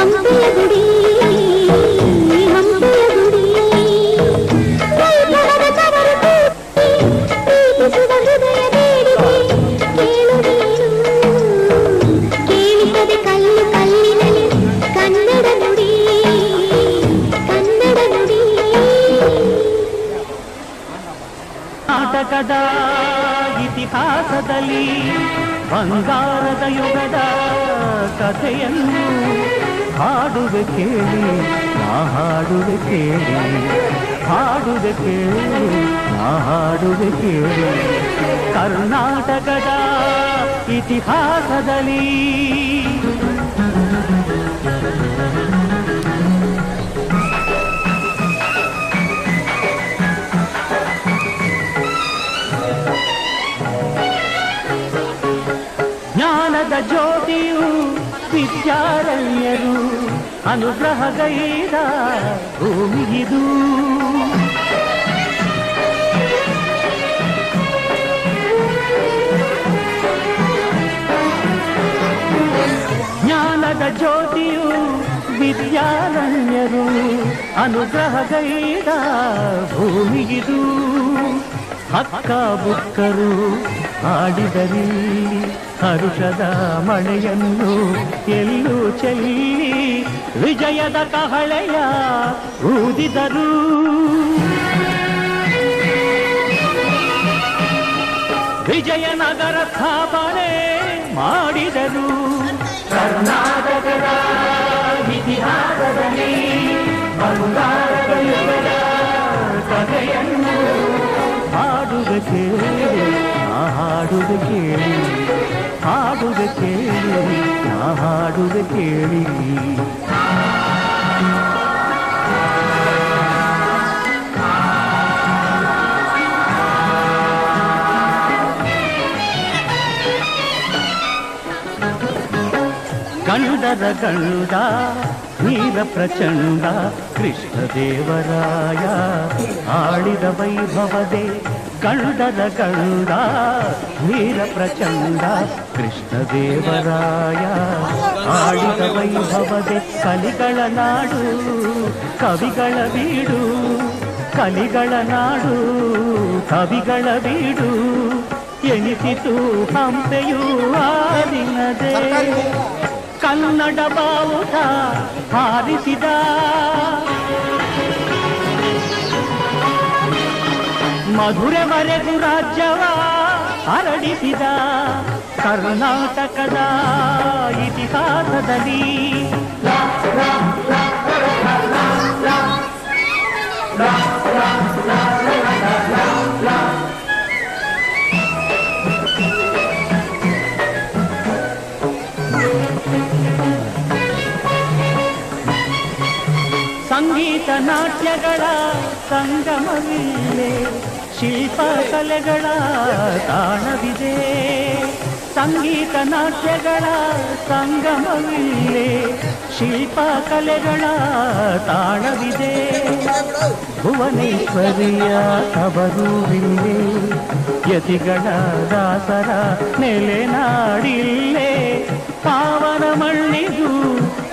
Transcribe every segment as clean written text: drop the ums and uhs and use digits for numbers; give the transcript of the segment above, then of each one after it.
ಹಂಪೆಯ ಗುಡಿ ಹಂಪೆಯ ಗುಡಿ ಕೈಬರದ ಕವರು ಪ್ರೀತಿಸುವ ಹೃದಯ ಬೇಡಿದೆ ಕೇಳು ನೀನು ಕೇಳಿಸದೆ ಕಲ್ಲು ಕಲ್ಲಿನಲ್ಲಿ ಕನ್ನಡ ನುಡಿ ಕನ್ನಡ ನುಡಿ. ನಾಟಕದ ಇತಿಹಾಸದಲ್ಲಿ ಬಂಗಾರದ ಯುಗದ ಕಥೆಯನ್ನು ಹಾಡುವೆ ಕೇಳಿ ನಾ ಹಾಡುವೆ ಕೇಳಿ ಹಾಡುವೆ ಕೇಳಿ ನಾ ಹಾಡುವೆ ಕೇಳಿ ಕರ್ನಾಟಕದ ಇತಿಹಾಸದಲ್ಲಿ ಜ್ಞಾನದ ಜ್ಯೋತಿಯು ವಿದ್ಯಾರಣ್ಯರು ಅನುಗ್ರಹಗೈದ ಭೂಮಿಗಿದು. ಜ್ಞಾನದ ಜ್ಯೋತಿಯು ವಿದ್ಯಾರಣ್ಯರು ಅನುಗ್ರಹಗೈದ ಭೂಮಿಗಿದು. ಹಕ್ಕ ಬುಕ್ಕರು ಹಾಡಿದರಿ ಹರುಷದ ಮಳೆಯನ್ನು ಎಲ್ಲೂ ಚೆಲ್ಲಿ ವಿಜಯದ ಕಹಳೆಯ ಊದಿದರು. ವಿಜಯನಗರ ಸ್ಥಾಪನೆ ಮಾಡಿದರು. ಕರ್ನಾಟಕದ ಇತಿಹಾಸದಲ್ಲಿ ಬಂಗಾರದ ಯುಗದ ಕಥೆಯನ್ನು ಹಾಡುವೆ ಕೇಳಿ ನಾ ಹಾಡುವೆ ಕೇಳಿ ಹಾಡುವೆ ಕೇಳಿ ನಾ ಹಾಡುವೆ ಕೇಳಿ. ಗಂಡರ ಗಂಡ ವೀರ ಪ್ರಚಂಡ ಕೃಷ್ಣದೇವರಾಯ ಆಳಿದ ವೈಭವದೆ. ಗಂಡರ ಗಂಡ ವೀರ ಪ್ರಚಂಡ ಕೃಷ್ಣದೇವರಾಯ ಆಳಿದ ವೈಭವದೆ. ಕಲಿಗಳ ನಾಡು ಕವಿಗಳ ಬೀಡು ಕಲಿಗಳ ನಾಡು ಕವಿಗಳ ಬೀಡು ಎನಿಸಿತು ಹಂಪೆಯೂ ಆದಿನದೇ. ಕನ್ನಡ ಬಾವುಟ ಹಾರಿಸಿದ ಮಧುರೆವರೆಗೂ ರಾಜ್ಯವ ಹರಡಿಸಿದ. ಕರ್ನಾಟಕದ ಇತಿಹಾಸದಲ್ಲಿ ಸಂಗೀತ ನಾಟ್ಯಗಳ ಸಂಗಮವಿದೆ. ಶಿಲ್ಪ ಕಲೆಗಳ ತಾಣವಿದೆ. ಸಂಗೀತ ನಾಟ್ಯಗಳ ಸಂಗಮವಿದೆ. ಶಿಲ್ಪ ಕಲೆಗಳ ತಾಣವಿದೆ. ಭುವನೇಶ್ವರಿಯ ತವರೂರಿಲ್ಲೇ. ಯತಿಗಳ ದಾಸರ ನೆಲೆನಾಡಿಲ್ಲೇ. ಪಾವನ ಮಣ್ಣಿದು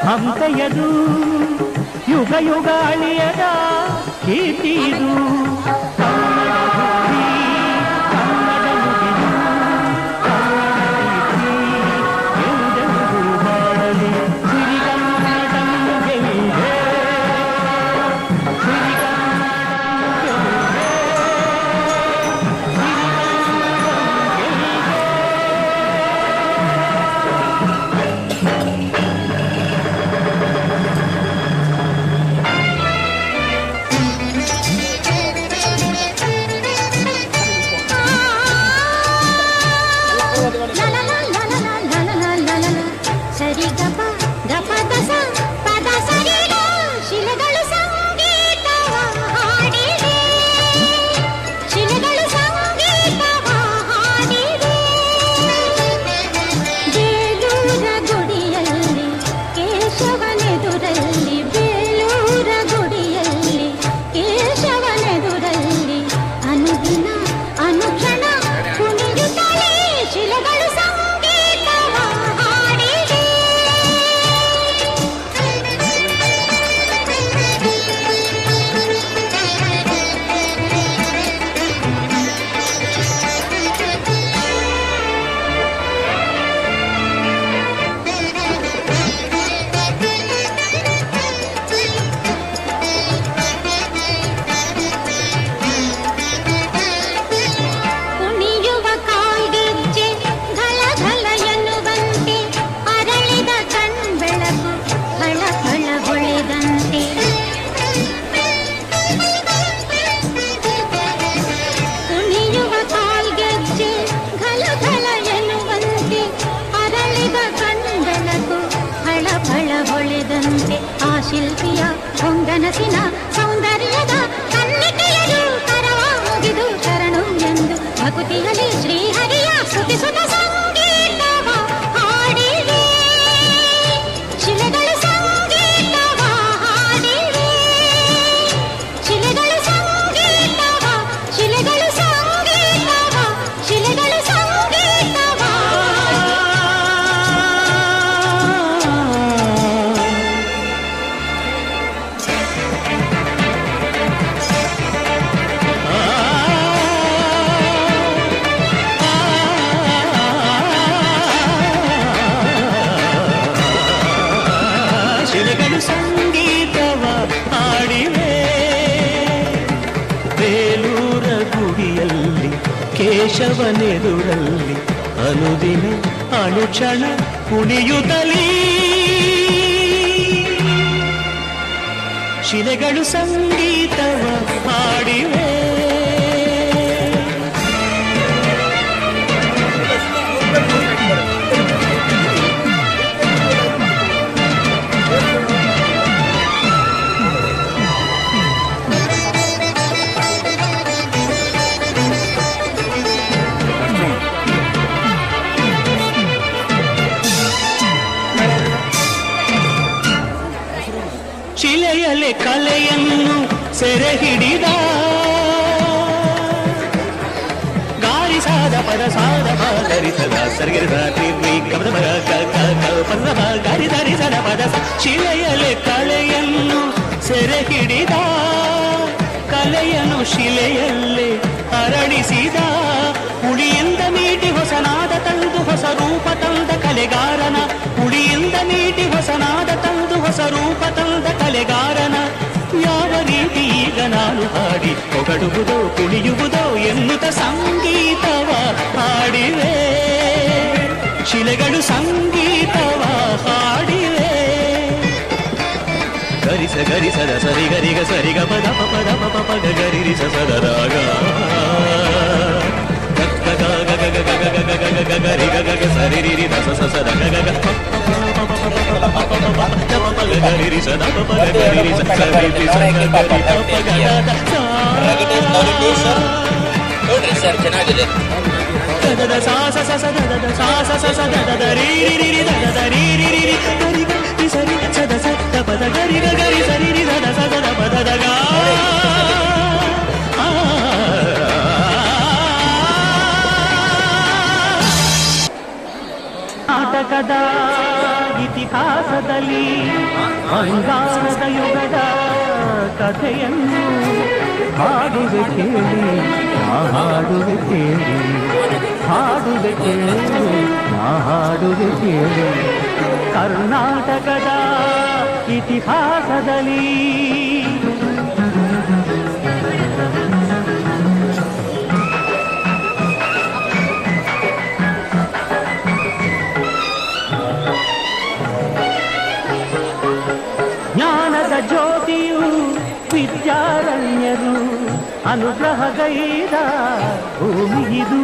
ಹಂಪೆಯದು. ಯುಗ ಯುಗ ಅಳಿಯದ ಕೀರ್ತಿದು. ಕನ್ನಡ ಹುಟ್ಟಿ ಕನ್ನಡ ನುಡಿದು ಕನ್ನಡ ಕೀರ್ತಿ ಎಂದೆಂದೂ ಬಾಳಲಿ. ಸಿರಿಗನ್ನಡಂ ಗೆಲ್ಗೆ ಸಿರಿಗನ್ನಡಂ ಗೆಲ್ಗೆ ಸಿರಿಗನ್ನಡಂ ಗೆಲ್ಗೆ. ಕೇಶವನೆದುರಲ್ಲಿ ಅನುದಿನ ಅನುಕ್ಷಣ ಕುಣಿಯುತ್ತಲೀ ಶಿಲೆಗಳು ಸಂಗೀತವ ಹಾಡಿವೆ. ಶಿಲೆಯಲೆ ಕಲೆಯನ್ನು ಸೆರೆ ಹಿಡಿದ ಗಾರಿಸಾದ ಪದ ಸಾದ ಧರಿಸದ ಸರಿಗಿರಿದ ಕಮದ ಪದ ಗಾರಿ ಧರಿಸದ ಪದ ಶಿಲೆಯಲೆ ಕಲೆಯನ್ನು ಸೆರೆ ಹಿಡಿದ ಕಲೆಯನ್ನು ಶಿಲೆಯಲ್ಲೇ ಅರಳಿಸಿದ ಉಳಿಯಿಂದ ಮೀಟಿ ಹೊಸನಾದ ತಂದು ಹೊಸ ರೂಪ ತಂದ ಕಲೆಗಾರನ ಉಳಿಯಿಂದ ಮೀಟಿ ಹೊಸನಾದ ತಂದು ಹೊಸ ರೂಪ ತಂದ ಕಲೆಗಾರನ ಯಾವ ರೀತಿ ಈಗ ನಾನು ಹಾಡಿ ಹೊಗಡುವುದೋ ಕುಣಿಯುವುದೋ ಎನ್ನುತ್ತ ಸಂಗೀತವ ಹಾಡಿವೆ. ಶಿಲೆಗಳು ಸಂಗೀತವ ಹಾಡಿವೆ. ಗರಿಸ ಗರಿಸದ ಸರಿ ಗರಿಗ ಸರಿಗ ಪದ ಪದ ಪದ ಗರಿರಿಸ ಸದರಾಗ ಗರಿ ಗಗ ಸರಿ ರಿ ದಸ ಸ ದ ಗಗ ಗರಿ ಸದ ಗರಿ ಸ ಸರಿ ರಿ ಸ ನೋಡ್ರಿ ಸರ್ ಚೆನ್ನಾಗಿದೆ. ದ ಸ ಸ ಸ ಸ ದ ಸ ಸ ಸ ಸ ದ ರಿ ರಿ ರಿ ರಿ ದ ರಿ ರಿ ರಿ ರಿ ಗರಿ ಗರಿ ಸರಿ ಸ ದ ಸ ದ ಪದ ಗರಿ ಗರಿ ಸರಿ ರಿ ದ ಸ ದ ಪದ ದ ಗ ನಾಟಕದ ಇತಿಹಾಸದಲ್ಲಿ ಬಂಗಾರದ ಯುಗದ ಕಥೆಯನ್ನು ಹಾಡುವೆ ಕೇಳಿ ಹಾಡುವೆ ಕೇಳಿ ಹಾಡುವೆ ಕೇಳಿ ಹಾಡುವೆ ಕೇಳಿ ಕರ್ನಾಟಕದ ಇತಿಹಾಸದಲ್ಲಿ ಜ್ಞಾನದ ಜ್ಯೋತಿಯು ವಿದ್ಯಾರಣ್ಯರು ಅನುಗ್ರಹಗೈದ ಭೂಮಿಯಿದು.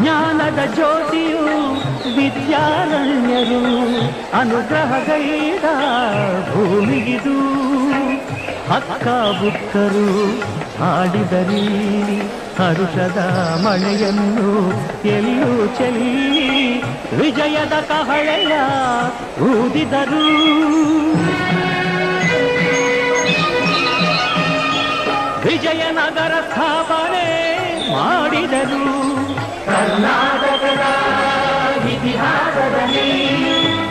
ಜ್ಞಾನದ ಜ್ಯೋತಿಯು ವಿದ್ಯಾರಣ್ಯರು ಅನುಗ್ರಹಗೈದ ಭೂಮಿಗಿದು. ಹಕ್ಕ ಬುಕ್ಕರು ಹಾಡಿದರೀ ಹರುಷದ ಮಳೆಯನ್ನು ಎಲ್ಲೂ ಚೆಲ್ಲಿ ವಿಜಯದ ಕಹಳೆಯ ಊದಿದರು. ವಿಜಯನಗರ ಸ್ಥಾಪನೆ ಮಾಡಿದರು. ಕರ್ನಾಟಕದ ಇತಿಹಾಸದಲ್ಲಿ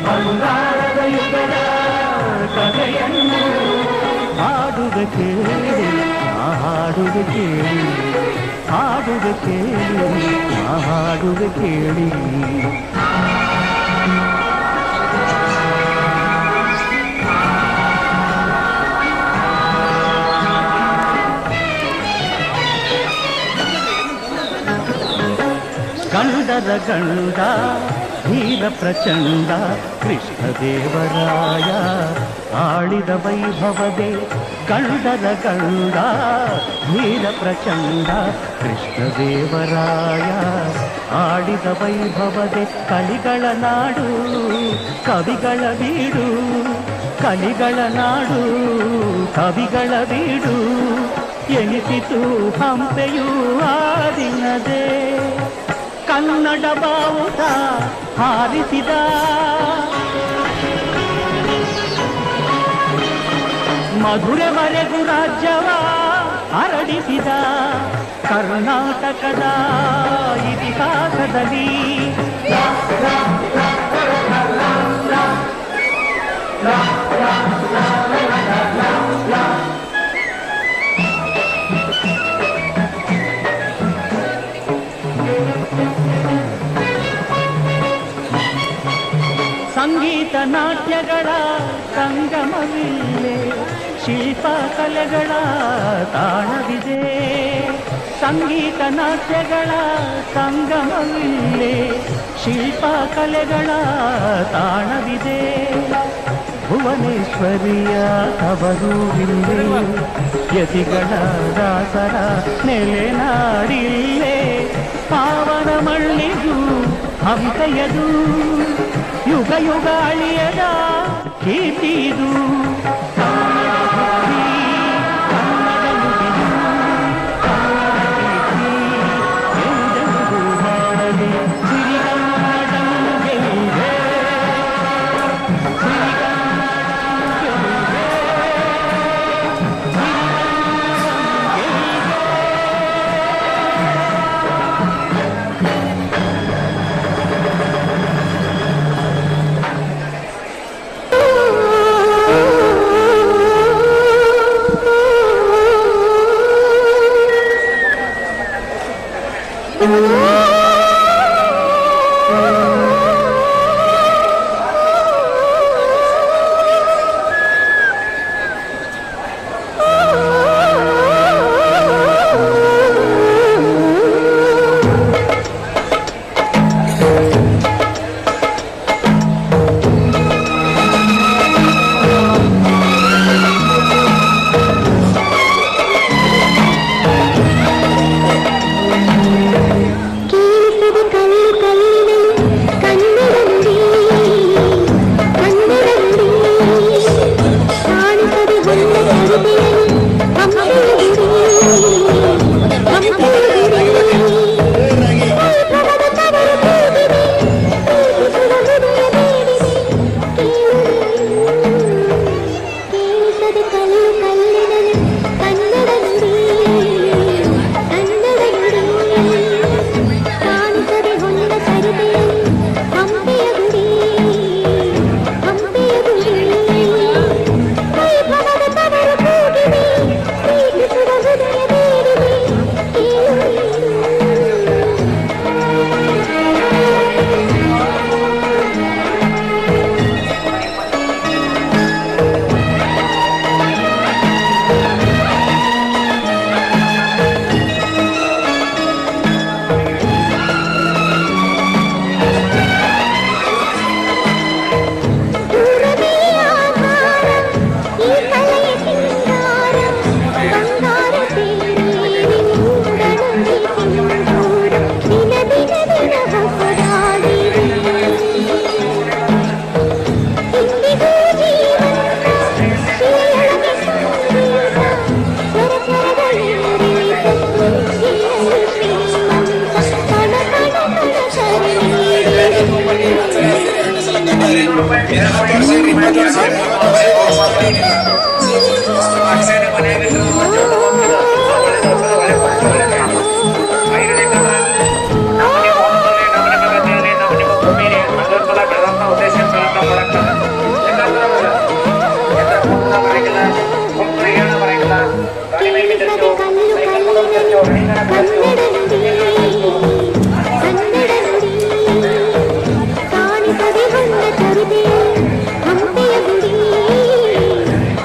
ಬಂಗಾರದ ಯುಗದ ಕಥೆಯನ್ನು ಹಾಡುವೆ ಕೇಳಿ ಹಾಡುವೆ ಕೇಳಿ ಹಾಡುವೆ ಕೇಳಿ ಹಾಡುವೆ ಕೇಳಿ. ಗಂಡರ ಗಂಡ ವೀರ ಪ್ರಚಂಡ ಕೃಷ್ಣದೇವರಾಯ ಆಳಿದ ವೈಭವದೆ. ಗಂಡರ ಗಂಡ ವೀರ ಪ್ರಚಂಡ ಕೃಷ್ಣದೇವರಾಯ ಆಡಿದ ವೈಭವದೆ. ಕಲಿಗಳ ನಾಡು ಕವಿಗಳ ಬೀಡು ಕಲಿಗಳ ನಾಡು ಕವಿಗಳ ಬೀಡು ಎನಿಸಿತು ಹಂಪೆಯೂ ಆ ದಿನದೇ. ಕನ್ನಡ ಬಾವುಟ ಹಾರಿಸಿದ ಮಧುರೆವರೆಗೂ ರಾಜ್ಯವ ಹರಡಿಸಿದ. ಕರ್ನಾಟಕದ ಇತಿಹಾಸದಲ್ಲಿ ಸಂಗೀತ ಸಂಗೀತ ನಾಟ್ಯಗಳ ಸಂಗಮವಿಲ್ಲೇ ಶಿಲ್ಪ ಕಲೆಗಳ ತಾಣವಿದೆ ಸಂಗೀತ ನಾಟ್ಯಗಳ ಸಂಗಮವಿಲ್ಲೇ ಶಿಲ್ಪ ಕಲೆಗಳ ತಾಣವಿದೆ ಭುವನೇಶ್ವರಿಯ ತವರೂರಿಲ್ಲೇ ಯತಿಗಳ ದಾಸರ ನೆಲೆನಾಡಿಲ್ಲೇ ಪಾವನ ಮಳ್ಳಿಗೂ ಹಂತೆಯದು ಯುಗ ಯುಗ ಅಳಿಯದ ಕೀರ್ತಿದು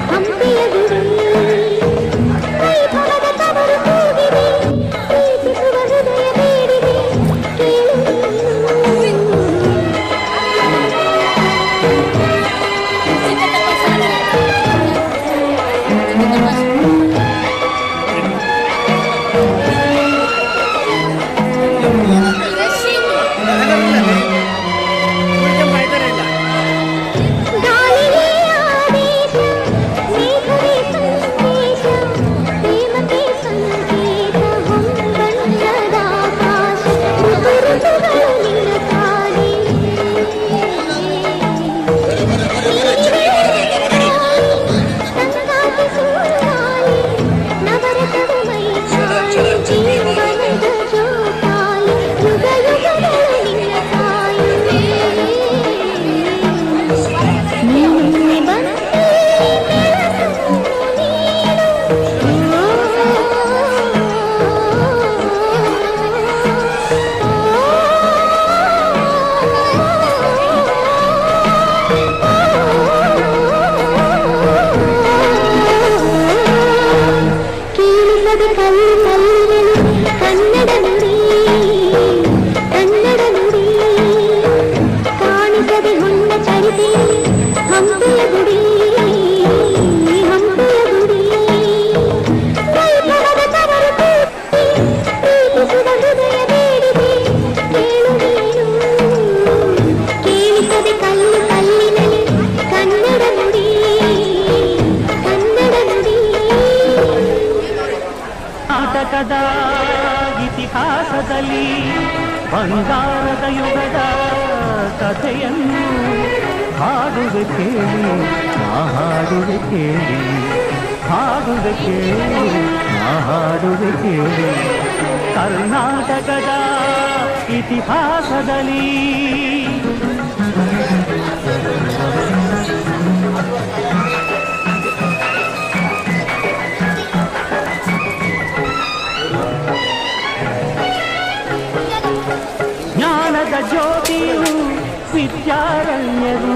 ಹಂಪೆಯ ಗುಡಿ ಇತಿಹಾಸದಲ್ಲಿ ಬಂಗಾರದ ಯುಗದ ಕಥೆಯನ್ನು ಹಾಡುವೆ ಕೇಳಿ ನಾ ಹಾಡುವೆ ಕೇಳಿ ಹಾಡುವೆ ಕೇಳಿ ನಾ ಹಾಡುವೆ ಕೇಳಿ ಕರ್ನಾಟಕದ ಇತಿಹಾಸದಲ್ಲಿ ಜ್ಞಾನದ ಜ್ಯೋತಿಯು ವಿದ್ಯಾರಣ್ಯರು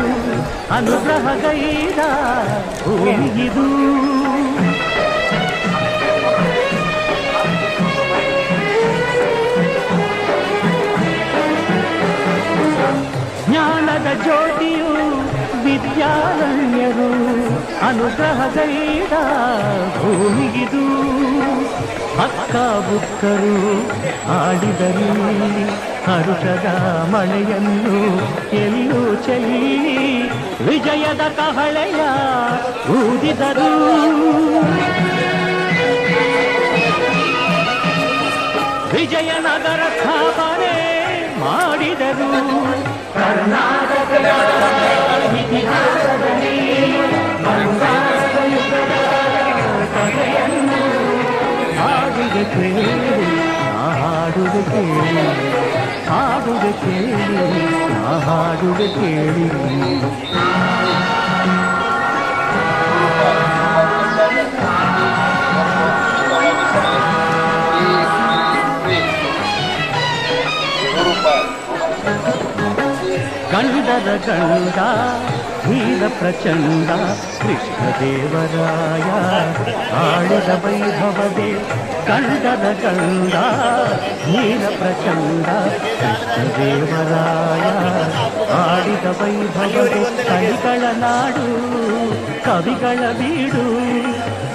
ಅನುಗ್ರಹಗೈದ ಭೂಮಿಗಿದು ಜ್ಞಾನದ ಜ್ಯೋತಿಯು ವಿದ್ಯಾರಣ್ಯರು ಅನುಗ್ರಹಗೈದ ಭೂಮಿಗಿದು ಅಕ್ಕ ಬುಕ್ಕರು ಆಡಿದರು ಹರುಷದ ಮಳೆಯನ್ನು ಎಲ್ಲೂ ಚೆಲ್ಲಿ ವಿಜಯದ ಕಹಳೆಯ ಊದಿದರು ವಿಜಯನಗರ ಸ್ಥಾಪನೆ ಮಾಡಿದರು ಕರ್ನಾಟಕದ ಇತಿಹಾಸದಲ್ಲಿ ಬಂಗಾರದ ಯುಗದ ಕಥೆಯನ್ನು ಹಾಡುವೆ ಕೇಳಿ ನಾ ಹಾಡುವೆ ಕೇಳಿ ಹಾಡುವೆ ಕೇಳಿ ನಾ ಹಾಡುವೆ ಕೇಳಿ ಗಂಡರ ಗಂಡ ವೀರ ಪ್ರಚಂಡ ಕೃಷ್ಣದೇವರಾಯ ಆಳಿದ ವೈಭವದೆ ಗಂಡರ ಗಂಡ ವೀರ ಪ್ರಚಂಡ ಕೃಷ್ಣದೇವರಾಯ ಆಡಿದ ವೈಭವದೆ ಕಲಿಗಳ ನಾಡು ಕವಿಗಳ ಬೀಡು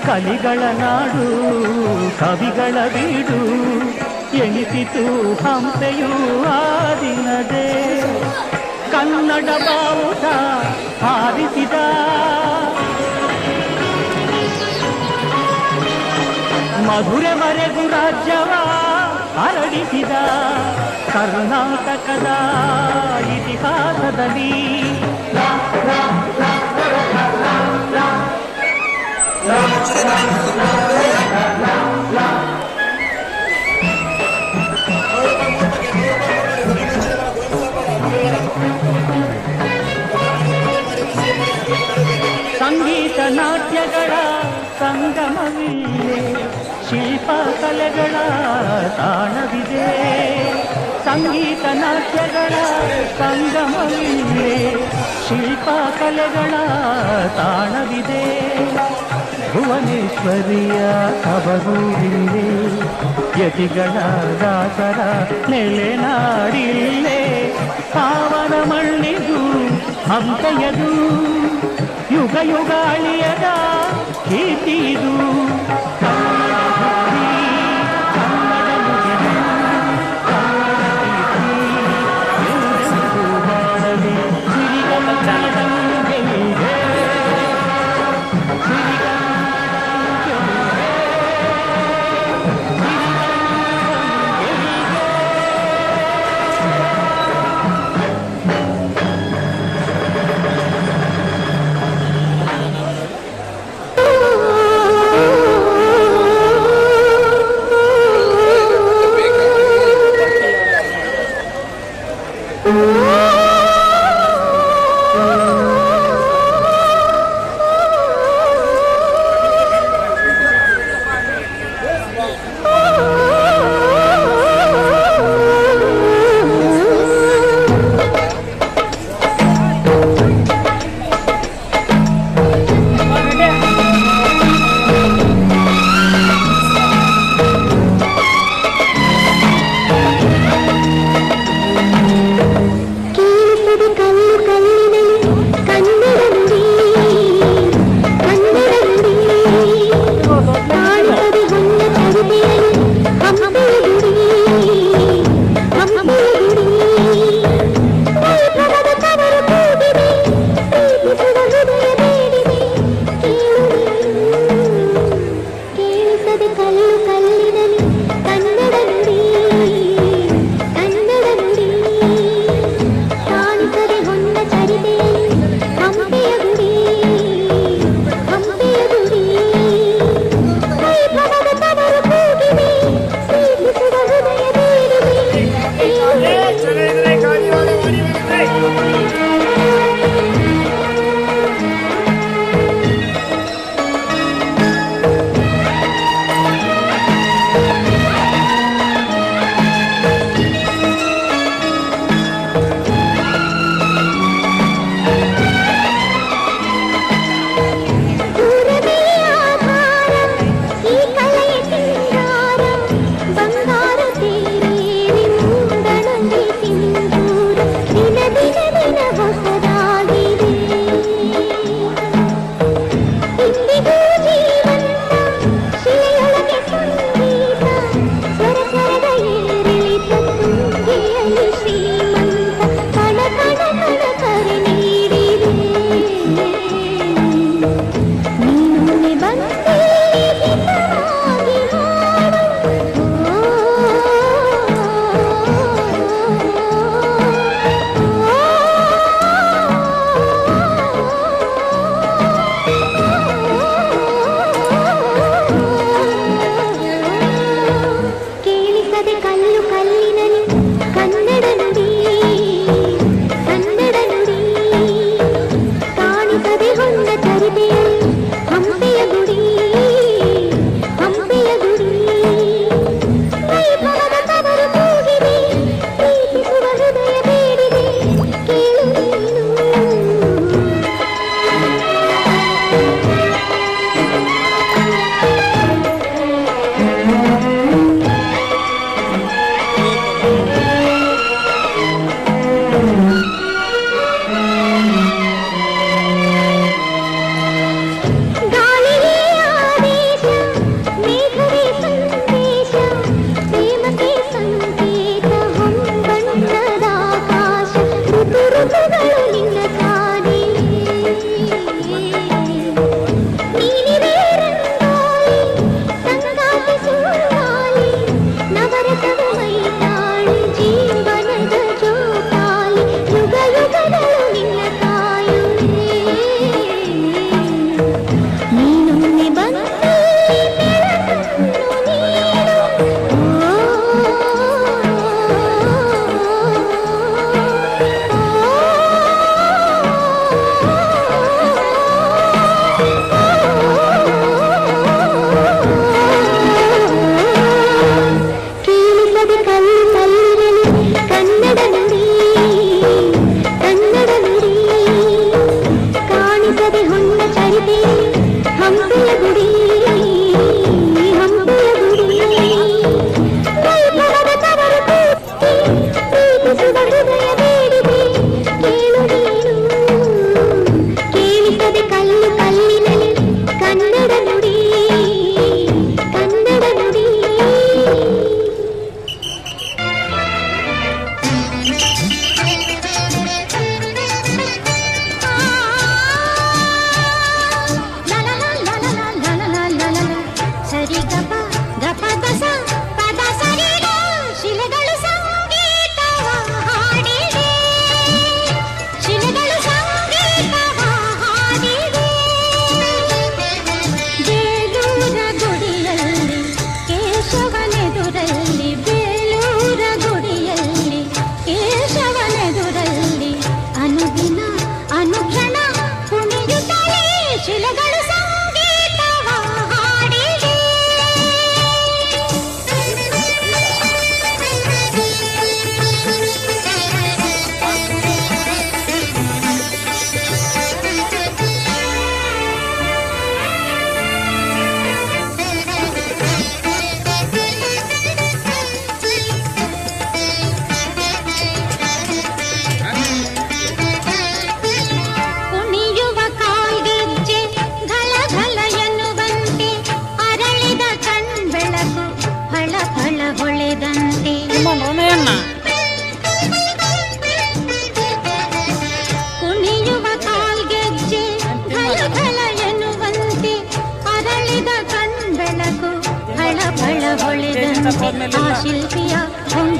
ಕಲಿಗಳ ನಾಡು ಕವಿಗಳ ಬೀಡು ಎನಿಸಿತು ಹಂಪೆಯೂ ಆ ದಿನದೇ ಕನ್ನಡ ಬಾವುಟ ಹಾರಿಸಿದ ಮಧುರೆವರೆಗೂ ರಾಜ್ಯವ ಹರಡಿಸಿದ ಕರ್ನಾಟಕದ ಇತಿಹಾಸದಲ್ಲಿ ಸಂಗೀತ ನಾಟ್ಯಗಳ ಸಂಗಮವಿದೆ ಶಿಲ್ಪ ಕಲೆಗಳ ತಾಣವಿದೆ ಸಂಗೀತ ನಾಟ್ಯಗಳ ಸಂಗಮವಿದೆ ಶಿಲ್ಪ ಕಲೆಗಳ ತಾಣವಿದೆ ಭುವನೇಶ್ವರಿಯ ಕಬರೂರಿಲ್ಲೇ ಯತಿಗಳ ದಾಸರ ನೆಲೆನಾಡಿಲ್ಲೇ ಪಾವನ ಮಣ್ಣಿದು ಹಂಪೆಯದು ಯುಗ ಯುಗಾಳಿಯದ ಕೀರ್ತಿದು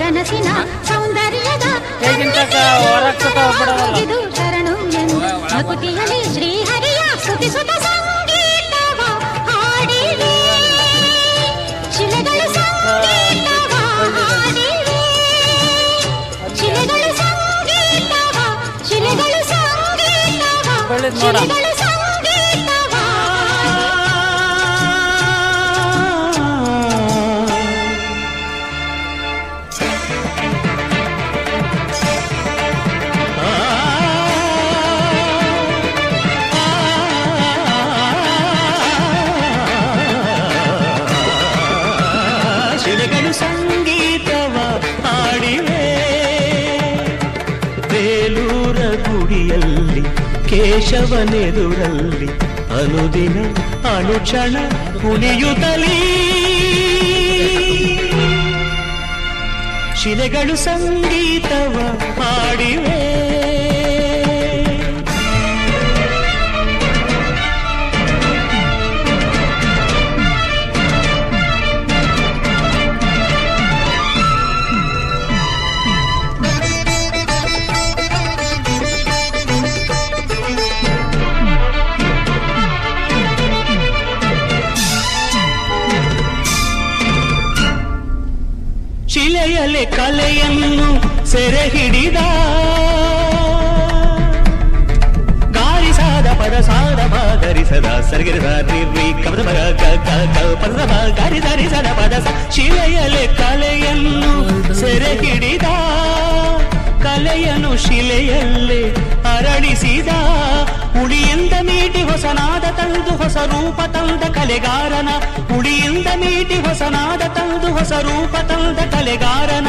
ಕನಸಿನ ಸೌಂದರ್ಯದ ಇದು ಶರಣು ಎಂದು ಭಕ್ತಿಯಲ್ಲಿ ಶ್ರೀಹರಿಯ ಸ್ತುತಿಸುತ್ತ ಸಂಗೀತವ ಹಾಡಿವೆ ಶಿಲೆಗಳು ಸಂಗೀತವ ಹಾಡಿವೆ ಶಿಲೆಗಳು ಸಂಗೀತವ ಶಿಲೆಗಳು ಸಂಗೀತವ ಶಿಲೆಗಳು ಸಂಗೀತವ ಶಿಲೆಗಳು ಸಂಗೀತವ ಹಾಡಿವೆ ಬೇಲೂರ ಗುಡಿಯಲ್ಲಿ ಕೇಶವನೆದುರಲ್ಲಿ ಅನುದಿನ ಅನುಕ್ಷಣ ಕುಣಿಯುತ್ತಲೀ ಶಿಲೆಗಳು ಸಂಗೀತವ ಹಾಡಿವೆ ಶಿಲೆಯಲೆ ಕಲೆಯನ್ನು ಸೆರೆ ಹಿಡಿದ ಗಾರಿಸಾದ ಪದ ಸಾದ ಧರಿಸದ ಸರಿಗಿರಿದ ನಿರ್ವಿ ಕಮದ ಪದ ಗಾರಿ ಧರಿಸದ ಪದ ಶಿಲೆಯಲೆ ಕಲೆಯನ್ನು ಸೆರೆ ಹಿಡಿದ ಕಲೆಯನ್ನು ಶಿಲೆಯಲ್ಲೇ ಅರಳಿಸಿದ ಉಳಿಯಿಂದ ಮೀಟಿ ಹೊಸನಾದ ತಂದು ಹೊಸ ರೂಪ ತಂದ ಕಲೆಗಾರನ ಉಳಿಯಿಂದ ಮೀಟಿ ಹೊಸನಾದ ತಂದು ಹೊಸ ರೂಪ ತಂದ ಕಲೆಗಾರನ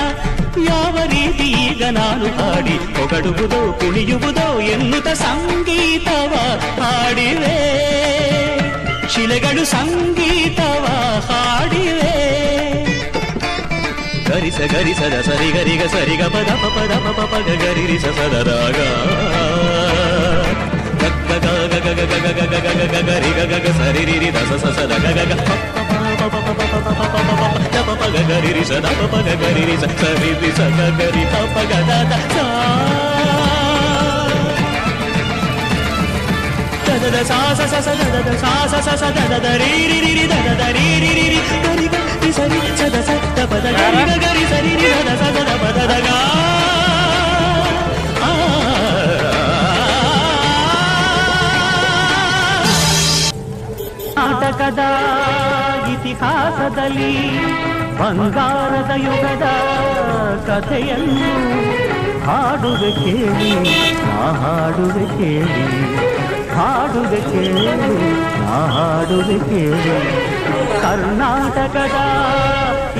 ಯಾವ ರೀತಿ ಈಗ ನಾನು ಹಾಡಿ ಹೊಗಡುವುದೋ ಕುಣಿಯುವುದೋ ಎನ್ನುತ್ತ ಸಂಗೀತವ ಹಾಡಿವೆ ಶಿಲೆಗಳು ಸಂಗೀತವ ಹಾಡಿವೆ ಗರಿಸ ಗರಿಸದ ಸರಿ ಗರಿಗ ಸರಿಗ ಪದ ಪದ ಪಗ ಗರಿರಿಸ ಸದರಾಗ ಗರಿ ಗಗ ಸರಿ ರಿ ದಸ ಸದ ಗಗ ಪಗ ಗರಿ ಸದ ಪಗ ಗರಿ ಸರಿ ರಿ ಸದ ಗರಿ ಪಗ ದ ದ ಸಾ ಸ ಸ ಸ ದ ಸಾ ಸ ಸ ಸ ದ ರಿ ರಿ ರಿ ದ ರಿ ರಿ ರಿ ಗರಿ ಗರಿ ಸರಿ ಸದ ಸದ ಪದ ಗರಿ ಗರಿ ಸರಿ ರಿ ದ ಸ ದ ಪದ ದ ಗ ನಾಟಕದ ಇತಿಹಾಸದಲ್ಲಿ ಬಂಗಾರದ ಯುಗದ ಕಥೆಯನ್ನು ಹಾಡುವೆ ಕೇಳಿ ನಾ ಹಾಡುವೆ ಕೇಳಿ ಹಾಡುವೆ ಕೇಳಿ ನಾ ಹಾಡುವೆ ಕೇಳಿ ಕರ್ನಾಟಕದ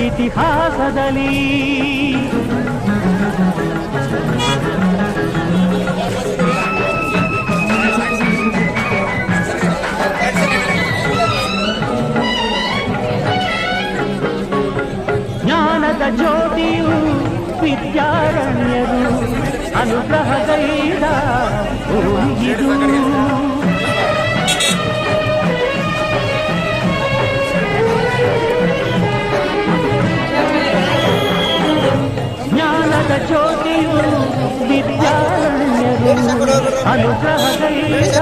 ಇತಿಹಾಸದಲ್ಲಿ ಜ್ಞಾನದ ಜ್ಯೋತಿಯು ವಿದ್ಯಾರಣ್ಯರು ಅನುಗ್ರಹಗೈದ ಭೂಮಿಗಿದು ಜ್ಞಾನದ ಜ್ಯೋತಿಯು ವಿದ್ಯಾರಣ್ಯರು ಅನುಗ್ರಹಗೈದ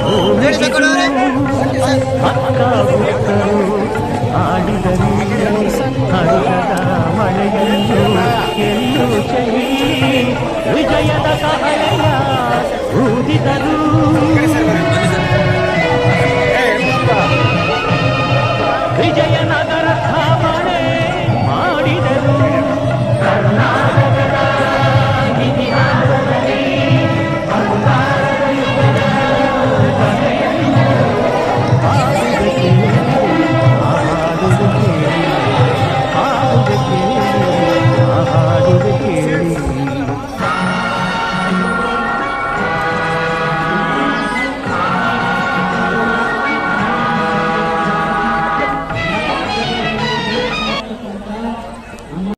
ಭೂಮಿಗಿದು ಅಕ್ಕ ಭಕ್ತರು ಆಡಿದರು ಹರುಷದ ಮಳೆಯನ್ನು ಎಲ್ಲೂ ಚೆಲ್ಲಿ ವಿಜಯದ ಕಹಳೆ